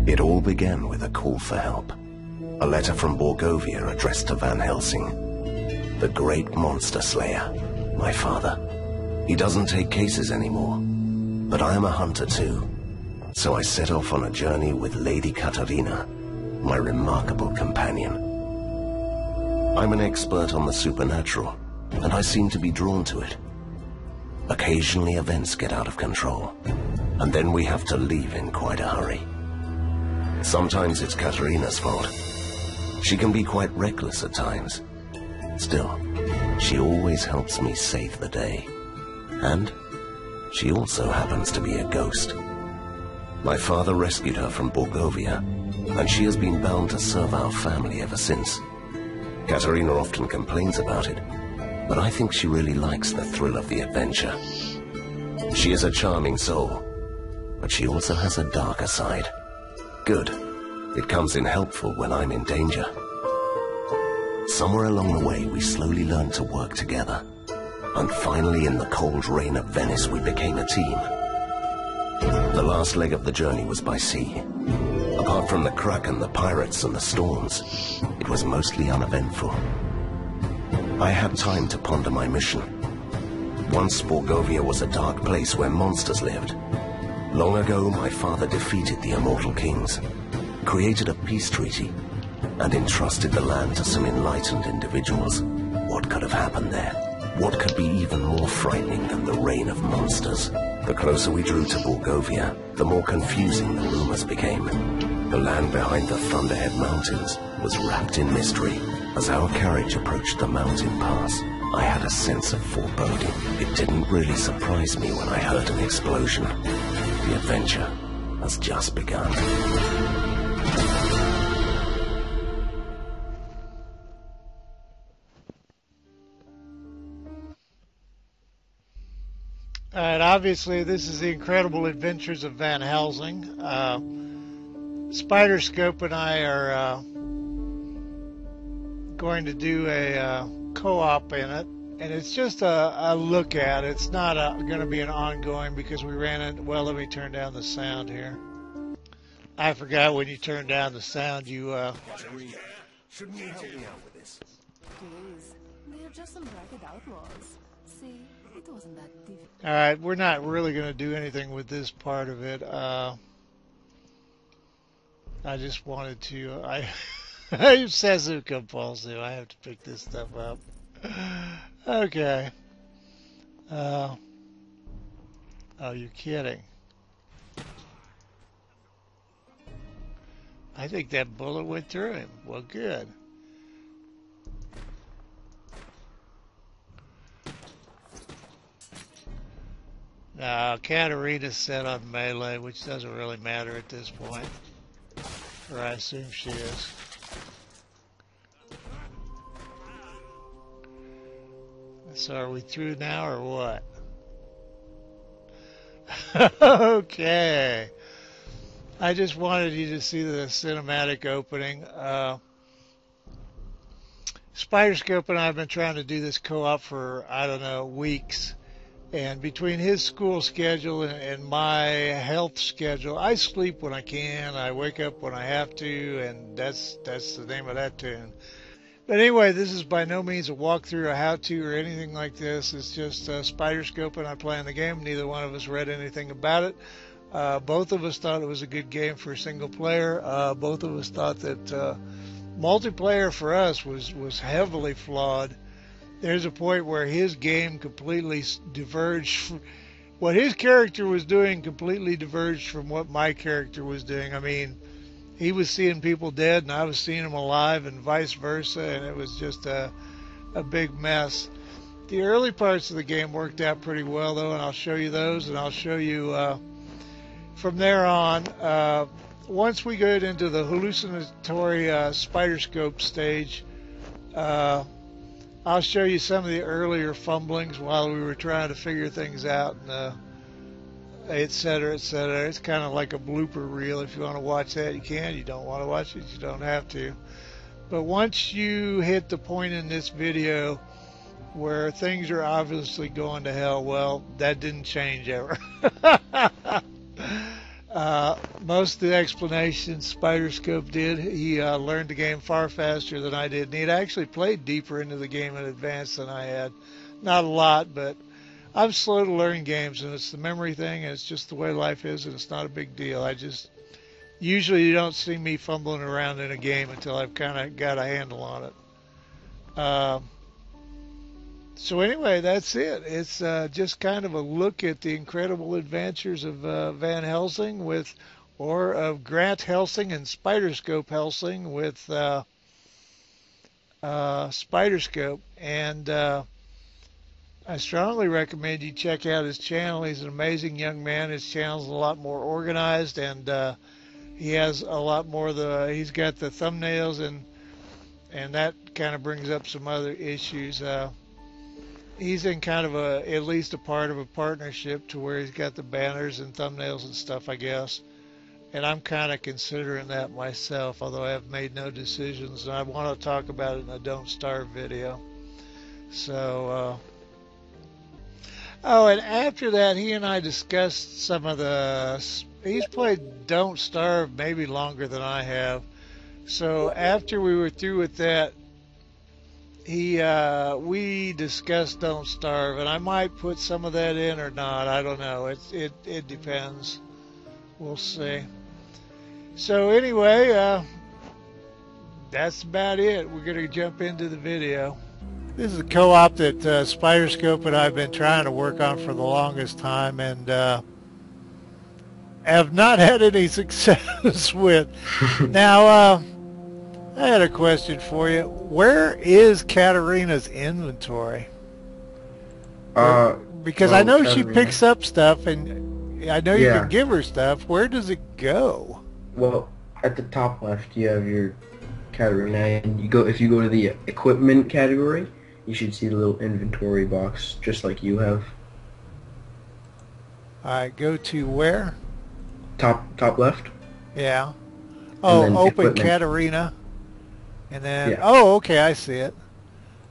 It all began with a call for help. A letter from Borgovia addressed to Van Helsing, the great monster slayer, my father. He doesn't take cases anymore, but I am a hunter too. So I set off on a journey with Lady Katarina, my remarkable companion. I'm an expert on the supernatural, and I seem to be drawn to it. Occasionally events get out of control, and then we have to leave in quite a hurry. Sometimes it's Katarina's fault. She can be quite reckless at times. Still, she always helps me save the day. And she also happens to be a ghost. My father rescued her from Borgovia, and she has been bound to serve our family ever since. Katarina often complains about it, but I think she really likes the thrill of the adventure. She is a charming soul, but she also has a darker side. Good. It comes in helpful when I'm in danger. Somewhere along the way, we slowly learned to work together. And finally, in the cold rain of Venice, we became a team. The last leg of the journey was by sea. Apart from the Kraken, the pirates, and the storms, it was mostly uneventful. I had time to ponder my mission. Once Borgovia was a dark place where monsters lived. Long ago, my father defeated the immortal kings, created a peace treaty, and entrusted the land to some enlightened individuals. What could have happened there? What could be even more frightening than the reign of monsters? The closer we drew to Borgovia, the more confusing the rumors became. The land behind the Thunderhead Mountains was wrapped in mystery. As our carriage approached the mountain pass, I had a sense of foreboding. It didn't really surprise me when I heard an explosion. The adventure has just begun. Alright, obviously this is the incredible adventures of Van Helsing. SpiderScope and I are going to do a co-op in it, and it's just a look at it. It's not going to be an ongoing because we ran into, well, let me turn down the sound here. I forgot when you turn down the sound, you Shouldn't you help me out with this? Please, they're just some ragged outlaws. See, it wasn't that difficult. Alright, we're not really going to do anything with this part of it. I just wanted to, I'm obsessive compulsive. I have to pick this stuff up. Okay. Oh, you're kidding. I think that bullet went through him. Well, good. Now, Katarina's set on melee, which doesn't really matter at this point. Or I assume she is. So are we through now or what? Okay. I just wanted you to see the cinematic opening. SpiderScope and I have been trying to do this co-op for, I don't know, weeks. And between his school schedule and my health schedule, I sleep when I can, I wake up when I have to, and that's the name of that tune. But anyway, this is by no means a walkthrough, a how-to, or anything like this. It's just SpiderScope and I playing the game. Neither one of us read anything about it. Both of us thought it was a good game for a single player. Both of us thought that multiplayer for us was heavily flawed. There's a point where his game completely diverged. What his character was doing completely diverged from what my character was doing. I mean, he was seeing people dead and I was seeing them alive and vice versa, and it was just a big mess. The early parts of the game worked out pretty well, though, and I'll show you those, and I'll show you from there on. Once we get into the hallucinatory SpiderScope stage, I'll show you some of the earlier fumblings while we were trying to figure things out, and et cetera, et cetera. It's kind of like a blooper reel. If you want to watch that, you can. You don't want to watch it, you don't have to. But once you hit the point in this video where things are obviously going to hell, well, that didn't change ever. most of the explanation SpiderScope did. He learned the game far faster than I did, and he'd actually played deeper into the game in advance than I had. Not a lot, but I'm slow to learn games, and it's the memory thing, and it's just the way life is, and it's not a big deal. Usually you don't see me fumbling around in a game until I've kind of got a handle on it. So anyway, that's it. It's just kind of a look at the incredible adventures of Van Helsing of Grant Helsing and SpiderScope Helsing with SpiderScope. And I strongly recommend you check out his channel. He's an amazing young man. His channel's a lot more organized, and he has a lot more he's got the thumbnails, and that kind of brings up some other issues. He's in kind of at least a part of a partnership to where he's got the banners and thumbnails and stuff, I guess. And I'm kind of considering that myself, although I have made no decisions, and I want to talk about it in a Don't Starve video. So, and after that, he and I discussed some of he's played Don't Starve maybe longer than I have. So after we were through with that, we discussed Don't Starve, and I might put some of that in or not. I don't know. It depends. We'll see. So anyway, that's about it. We're going to jump into the video. This is a co-op that SpiderScope and I've been trying to work on for the longest time, and have not had any success with. Now, I had a question for you. Where is Katarina's inventory? Because I know she picks up stuff, and I know you can give her stuff. Where does it go? Well, at the top left, you have your Katarina, and if you go to the equipment category, you should see the little inventory box, just like you have. I go to where? Top left. Yeah. Oh, open equipment. Katarina. And then, oh, okay, I see it.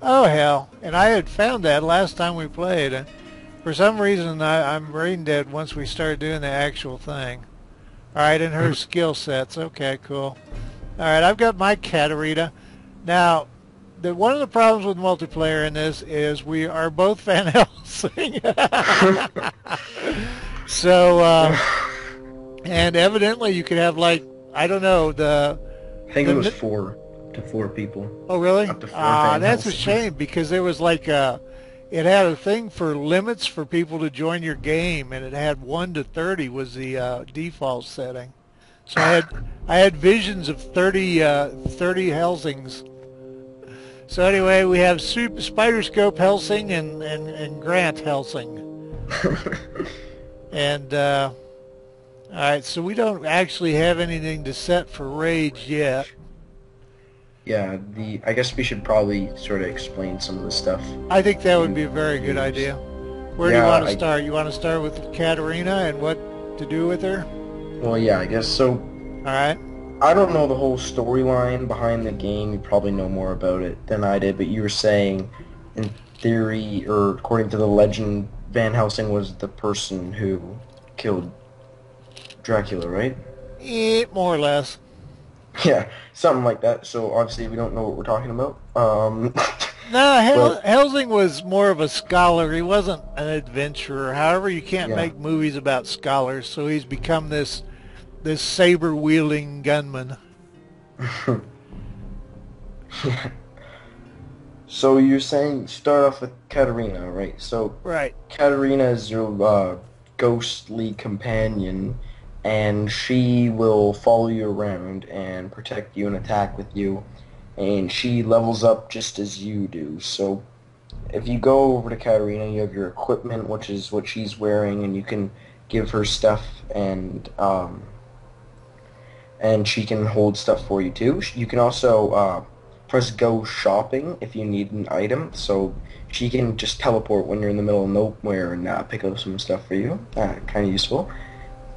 Oh, hell. And I had found that last time we played. And for some reason, I'm brain dead once we started doing the actual thing. All right, and her skill sets. Okay, cool. All right, I've got my Katarina. Now, one of the problems with multiplayer in this is we are both Van Helsing. So, and evidently you could have, like, I don't know, I think it was 4 to 4 people. Oh, really? Up to 4 Van that's Helsing. a shame, because there was like it had a thing for limits for people to join your game, and it had 1 to 30 was the default setting. So I had visions of 30 Helsings. So anyway, we have SpiderScope Helsing and Grant Helsing. And all right, so we don't actually have anything to set for rage yet. Yeah, I guess we should probably sort of explain some of the stuff. I think that would be a very good idea. Where do you want to start? You want to start with Katarina and what to do with her? Well, yeah, I guess so. All right. I don't know the whole storyline behind the game. You probably know more about it than I did, but you were saying, in theory, or according to the legend, Van Helsing was the person who killed Dracula, right? More or less. Yeah, something like that. So obviously we don't know what we're talking about. No, Helsing was more of a scholar. He wasn't an adventurer. However, you can't make movies about scholars, so he's become this saber-wielding gunman. So you're saying start off with Katarina, right? So right. Katarina is your ghostly companion, and she will follow you around and protect you and attack with you, and she levels up just as you do. So if you go over to Katarina, you have your equipment, which is what she's wearing, and you can give her stuff, and she can hold stuff for you too. You can also press go shopping if you need an item, so she can just teleport when you're in the middle of nowhere and pick up some stuff for you. Kind of useful.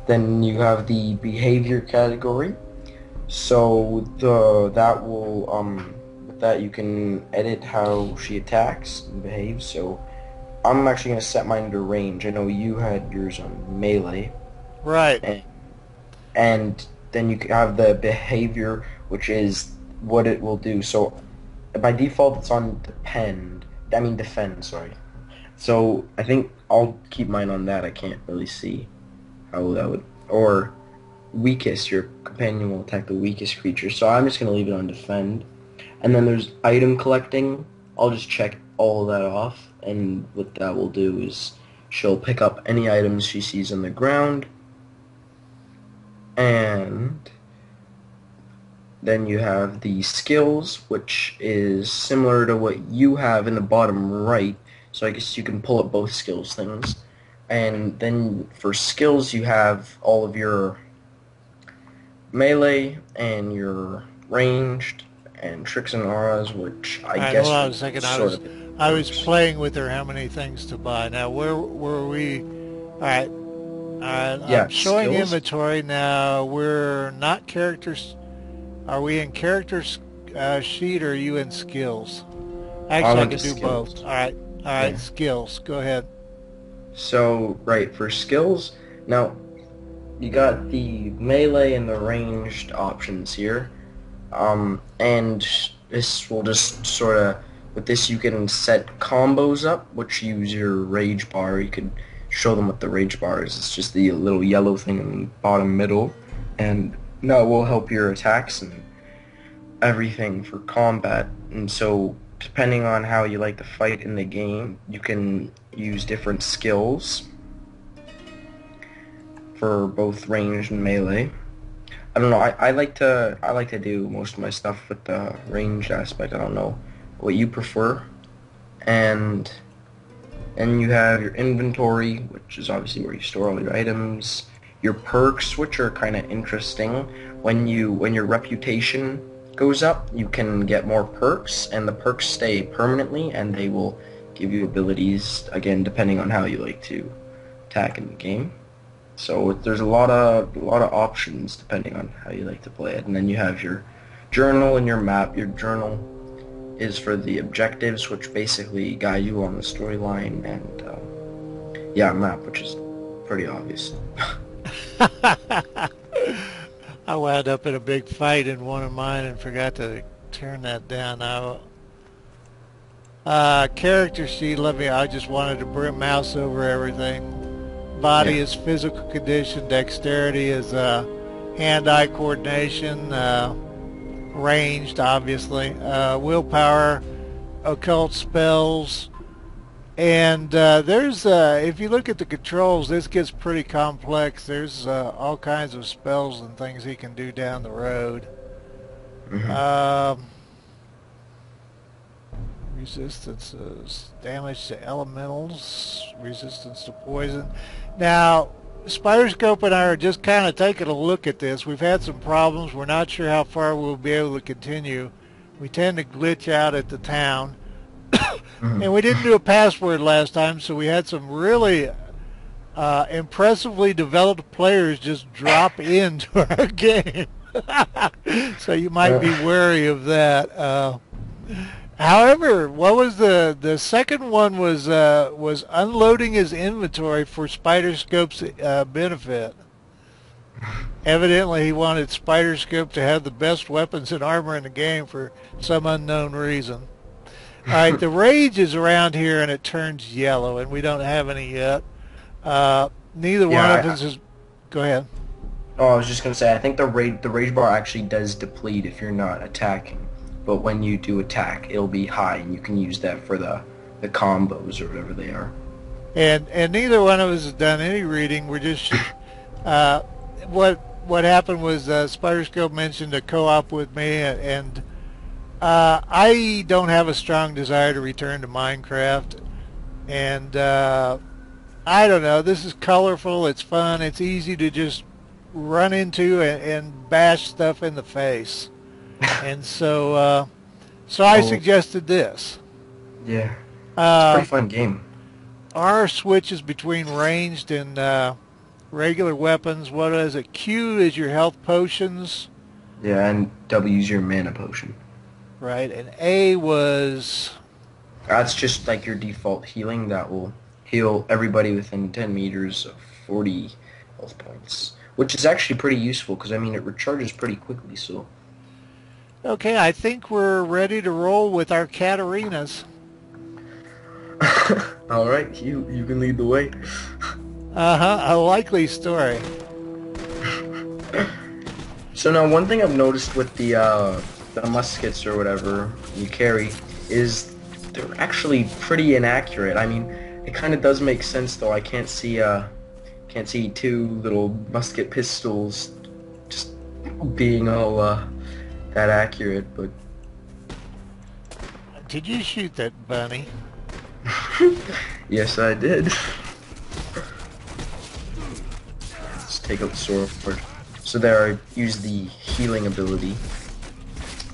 Then you have the behavior category. So with that you can edit how she attacks and behaves. So I'm actually going to set mine to range. I know you had yours on melee. Right. and then you have the behavior, which is what it will do. So by default, it's on defend, sorry. So I think I'll keep mine on that. I can't really see how that would, or weakest, your companion will attack the weakest creature. So I'm just going to leave it on defend. And then there's item collecting. I'll just check all of that off, and what that will do is she'll pick up any items she sees on the ground, and then you have the skills, which is similar to what you have in the bottom right, so I guess you can pull up both skills things. And then for skills you have all of your melee and your ranged and tricks and auras, which I guess... Hold on a second. I was playing with her how many things to buy. Now, where were we? All right. Yeah, I'm showing skills. inventory now. We're not characters. Are we in characters sheet, or are you in skills? Actually, I went can to do skills. both. All right. Yeah. Skills. Go ahead. So, right, for skills, now, you got the melee and the ranged options here. And this will just sort of, with this you can set combos up, which use your rage bar. You can show them what the rage bar is. It's just the little yellow thing in the bottom middle, and that will help your attacks and everything for combat. And so depending on how you like to fight in the game, you can use different skills for both ranged and melee. I don't know. I like to do most of my stuff with the ranged aspect. I don't know what you prefer. And then you have your inventory, which is obviously where you store all your items. Your perks, which are kind of interesting. When your reputation goes up, you can get more perks, and the perks stay permanently, and they will give you abilities, again, depending on how you like to attack in the game. So there's a lot of options depending on how you like to play it. And then you have your journal and your map. Your journal is for the objectives, which basically guide you on the storyline, and yeah, map, which is pretty obvious. I wound up in a big fight in one of mine and forgot to turn that down. Now, character sheet. I just wanted to bring mouse over everything. Body is physical condition. Dexterity is hand-eye coordination. Ranged, obviously. Willpower, occult spells. And there's, if you look at the controls, this gets pretty complex. There's all kinds of spells and things he can do down the road. Mm-hmm. Resistances, damage to elementals, resistance to poison. Now, SpiderScope and I are just kind of taking a look at this. We've had some problems. We're not sure how far we'll be able to continue. We tend to glitch out at the town. And we didn't do a password last time, so we had some really impressively developed players just drop into our game. So you might be wary of that. However, what was the second one was unloading his inventory for SpiderScope's benefit. Evidently, he wanted SpiderScope to have the best weapons and armor in the game for some unknown reason. All right, the rage is around here, and it turns yellow, and we don't have any yet. Neither one of us is... Go ahead. Oh, I was just going to say, I think the rage bar actually does deplete if you're not attacking. But when you do attack, it'll be high, and you can use that for the combos or whatever they are. And neither one of us has done any reading. We're just... What happened was SpiderScope mentioned a co-op with me, and I don't have a strong desire to return to Minecraft. And I don't know. This is colorful. It's fun. It's easy to just run into and bash stuff in the face. And so I suggested this. Yeah. It's a pretty fun game. R switches between ranged and regular weapons. What is it? Q is your health potions. Yeah, and W is your mana potion. Right, and A was... That's just like your default healing. That will heal everybody within 10 meters of 40 health points. which is actually pretty useful because I mean it recharges pretty quickly. So. Okay, I think we're ready to roll with our Catarinas. All right, you can lead the way. A likely story. So now one thing I've noticed with the muskets or whatever you carry is they're actually pretty inaccurate. I mean, it kind of does make sense though. I can't see two little musket pistols just being all that accurate, but Did you shoot that bunny? yes, I did. Let's take out the sword. So there, I use the healing ability.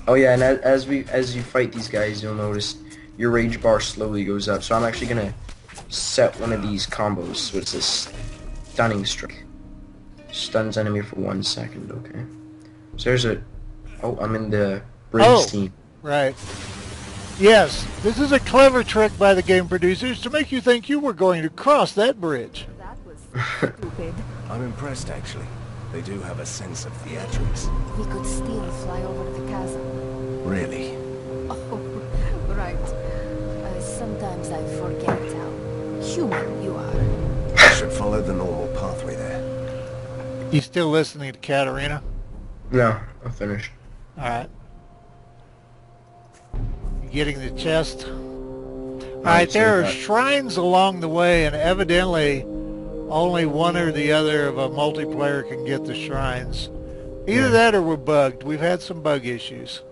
Oh yeah, and as you fight these guys, you'll notice your rage bar slowly goes up. So I'm actually gonna set one of these combos. So it's a stunning strike. Stuns enemy for 1 second. Okay. So there's a. Oh, I'm in the bridge team. Right. Yes, this is a clever trick by the game producers to make you think you were going to cross that bridge. That was stupid. I'm impressed, actually. They do have a sense of theatrics. We could still fly over the chasm. Really? Oh, right. Sometimes I forget how human you are. I should follow the normal pathway there. You still listening to Katarina? No, I'm finished. Alright. Getting the chest. Alright, there are shrines along the way, and evidently only one or the other of a multiplayer can get the shrines. Either that or we're bugged. We've had some bug issues.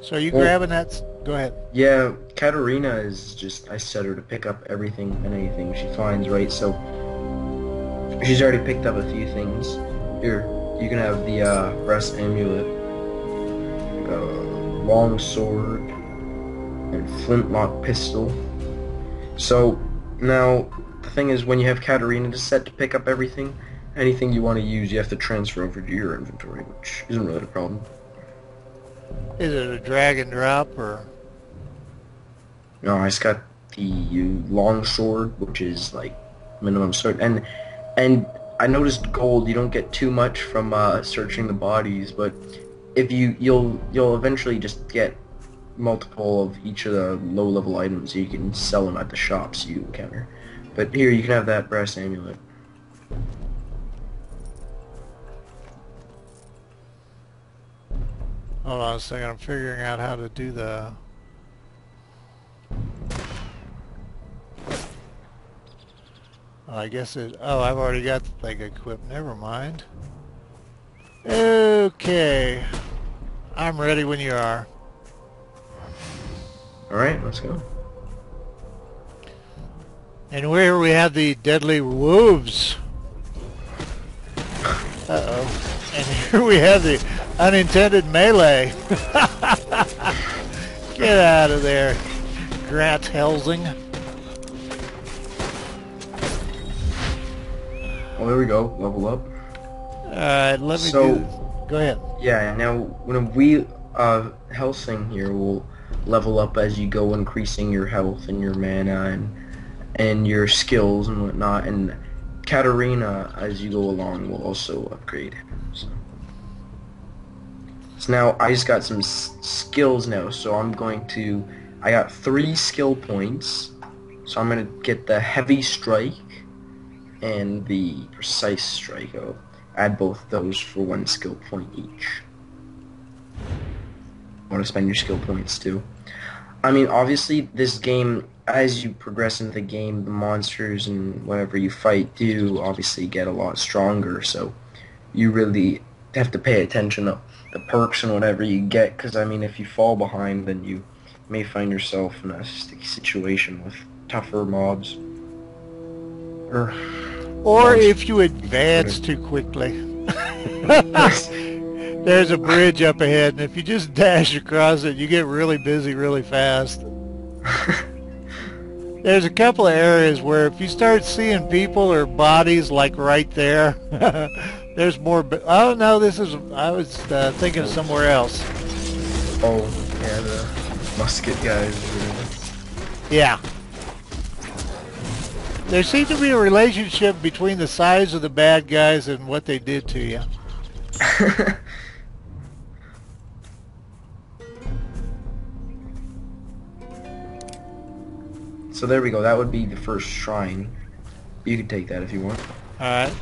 So are you grabbing that? Go ahead. Yeah, Katarina is just, I set her to pick up everything and anything she finds, right? So she's already picked up a few things. Here, you can have the brass amulet, long sword, and flintlock pistol. So now the thing is, when you have Katarina to set to pick up everything, anything you want to use, you have to transfer over to your inventory, which isn't really a problem. Is it a drag and drop or? No, I just got the long sword, which is like minimum sword, and I noticed gold. You don't get too much from searching the bodies, but if you'll eventually just get multiple of each of the low-level items. You can sell them at the shops you encounter. But here you can have that brass amulet. Hold on a second, I'm figuring out how to do the... I guess it... Oh, I've already got the thing equipped. Never mind. Okay. I'm ready when you are. Alright, let's go. And here we have the deadly wolves. Uh-oh. And here we have the unintended melee. Get out of there, Grant Helsing. Oh, there we go. Level up. Alright, let me do... Go ahead. Yeah, now when we, Helsing here will level up as you go, increasing your health and your mana and your skills and whatnot, and Katarina, as you go along, will also upgrade. So now I just got some skills now, so I got 3 skill points, so I'm going to get the heavy strike and the precise strike. I'll add both those for 1 skill point each. Want to spend your skill points too. I mean, obviously, this game, as you progress into the game, the monsters and whatever you fight do obviously get a lot stronger, so you really have to pay attention to the perks and whatever you get, because, I mean, if you fall behind, then you may find yourself in a sticky situation with tougher mobs. Or if you advance too quickly. There's a bridge up ahead, and if you just dash across it, you get really busy really fast. There's a couple of areas where if you start seeing people or bodies like right there, there's more... Oh, no, I was thinking of somewhere else. Oh, yeah, the musket guys. Yeah. There seems to be a relationship between the size of the bad guys and what they did to you. So there we go. That would be the first shrine. You can take that if you want. Alright.